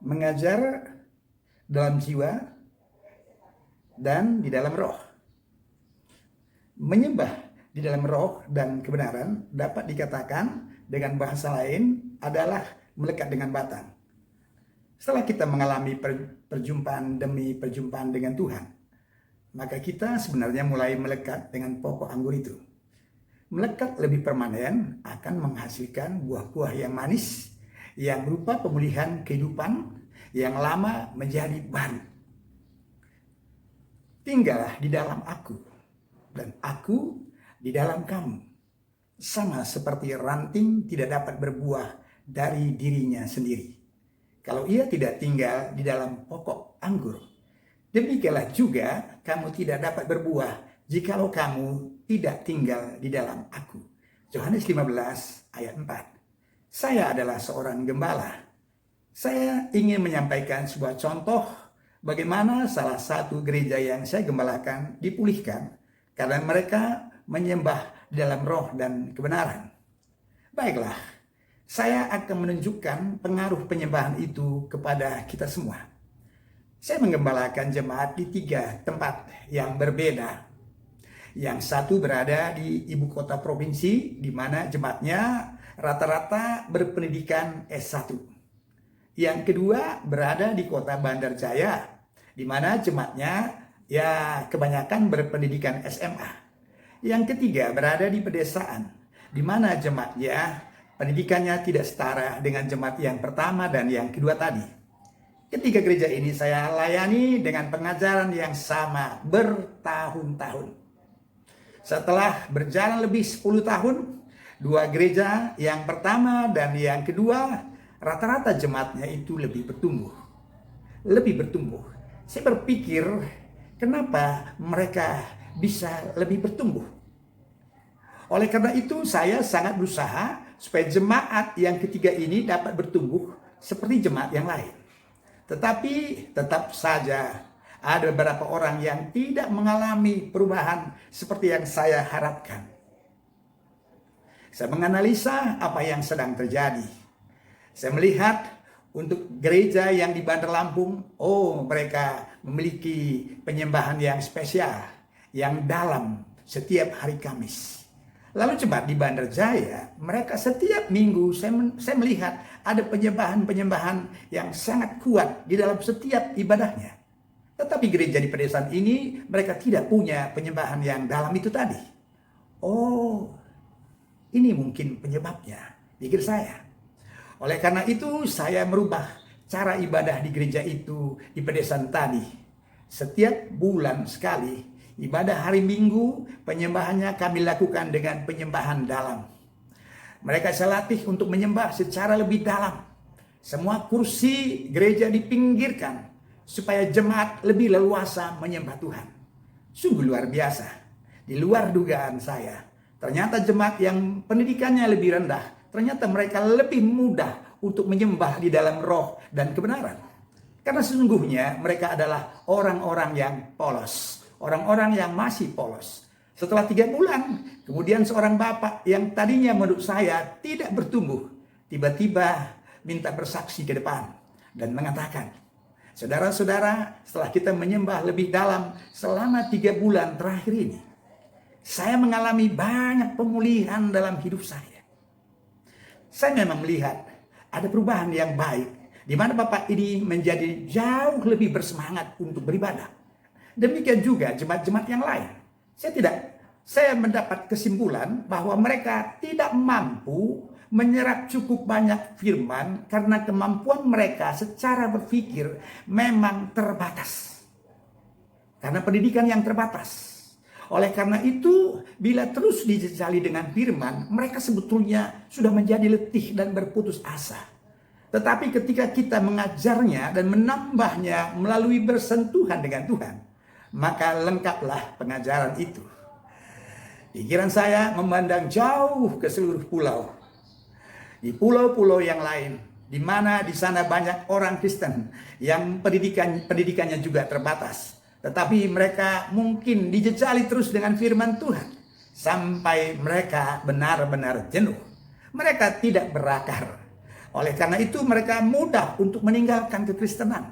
mengajar dalam jiwa dan di dalam roh. Menyembah di dalam roh dan kebenaran dapat dikatakan dengan bahasa lain adalah melekat dengan batang. Setelah kita mengalami perjumpaan demi perjumpaan dengan Tuhan, maka kita sebenarnya mulai melekat dengan pokok anggur itu. Melekat lebih permanen akan menghasilkan buah-buah yang manis, yang berupa pemulihan kehidupan yang lama menjadi baru. Tinggallah di dalam aku, dan aku di dalam kamu. Sama seperti ranting tidak dapat berbuah dari dirinya sendiri kalau ia tidak tinggal di dalam pokok anggur. Demikianlah juga kamu tidak dapat berbuah jikalau kamu tidak tinggal di dalam aku. Yohanes 15 ayat 4. Saya adalah seorang gembala. Saya ingin menyampaikan sebuah contoh bagaimana salah satu gereja yang saya gembalakan dipulihkan karena mereka menyembah dalam roh dan kebenaran. Baiklah, saya akan menunjukkan pengaruh penyembahan itu kepada kita semua. Saya menggembalakan jemaat di 3 tempat yang berbeda. Yang satu berada di ibu kota provinsi, di mana jemaatnya rata-rata berpendidikan S1. Yang kedua berada di kota Bandar Jaya, di mana jemaatnya kebanyakan berpendidikan SMA. Yang ketiga berada di pedesaan, di mana jemaatnya pendidikannya tidak setara dengan jemaat yang pertama dan yang kedua tadi. Ketiga gereja ini saya layani dengan pengajaran yang sama bertahun-tahun. Setelah berjalan lebih 10 tahun, 2 gereja yang pertama dan yang kedua, rata-rata jemaatnya itu lebih bertumbuh. Saya berpikir, kenapa mereka bisa lebih bertumbuh? Oleh karena itu, saya sangat berusaha supaya jemaat yang ketiga ini dapat bertumbuh seperti jemaat yang lain. Tetapi tetap saja ada beberapa orang yang tidak mengalami perubahan seperti yang saya harapkan. Saya menganalisa apa yang sedang terjadi. Saya melihat untuk gereja yang di Bandar Lampung, mereka memiliki penyembahan yang spesial, yang dalam setiap hari Kamis. Lalu jemaat di Bandar Jaya, mereka setiap minggu saya melihat ada penyembahan-penyembahan yang sangat kuat di dalam setiap ibadahnya. Tetapi gereja di pedesaan ini, mereka tidak punya penyembahan yang dalam itu tadi. Ini mungkin penyebabnya, pikir saya. Oleh karena itu, saya merubah cara ibadah di gereja itu di pedesaan tadi. Setiap bulan sekali, ibadah hari Minggu, penyembahannya kami lakukan dengan penyembahan dalam. Mereka saya latih untuk menyembah secara lebih dalam. Semua kursi gereja dipinggirkan supaya jemaat lebih leluasa menyembah Tuhan. Sungguh luar biasa. Di luar dugaan saya. Ternyata jemaat yang pendidikannya lebih rendah, ternyata mereka lebih mudah untuk menyembah di dalam roh dan kebenaran. Karena sesungguhnya mereka adalah orang-orang yang polos. Orang-orang yang masih polos. Setelah 3 bulan, kemudian seorang bapak yang tadinya menurut saya tidak bertumbuh, tiba-tiba minta bersaksi ke depan dan mengatakan, saudara-saudara, setelah kita menyembah lebih dalam selama 3 bulan terakhir ini, saya mengalami banyak pemulihan dalam hidup saya. Saya memang melihat ada perubahan yang baik, di mana bapak ini menjadi jauh lebih bersemangat untuk beribadah. Demikian juga jemaat-jemaat yang lain. Saya mendapat kesimpulan bahwa mereka tidak mampu menyerap cukup banyak firman karena kemampuan mereka secara berpikir memang terbatas. Karena pendidikan yang terbatas. Oleh karena itu, bila terus dijejali dengan firman, mereka sebetulnya sudah menjadi letih dan berputus asa. Tetapi ketika kita mengajarnya dan menambahnya melalui bersentuhan dengan Tuhan, maka lengkaplah pengajaran itu. Pikiran saya memandang jauh ke seluruh pulau. Di pulau-pulau yang lain, di mana di sana banyak orang Kristen yang pendidikannya juga terbatas. Tetapi mereka mungkin dijejali terus dengan firman Tuhan sampai mereka benar-benar jenuh. Mereka tidak berakar. Oleh karena itu mereka mudah untuk meninggalkan kekristenan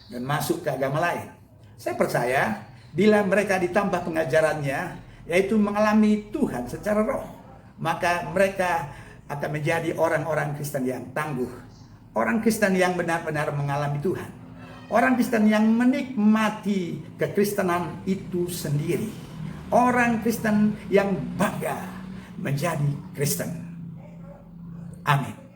dan masuk ke agama lain. Saya percaya bila mereka ditambah pengajarannya, yaitu mengalami Tuhan secara roh, maka mereka akan menjadi orang-orang Kristen yang tangguh. Orang Kristen yang benar-benar mengalami Tuhan. Orang Kristen yang menikmati kekristenan itu sendiri. Orang Kristen yang bangga menjadi Kristen. Amin.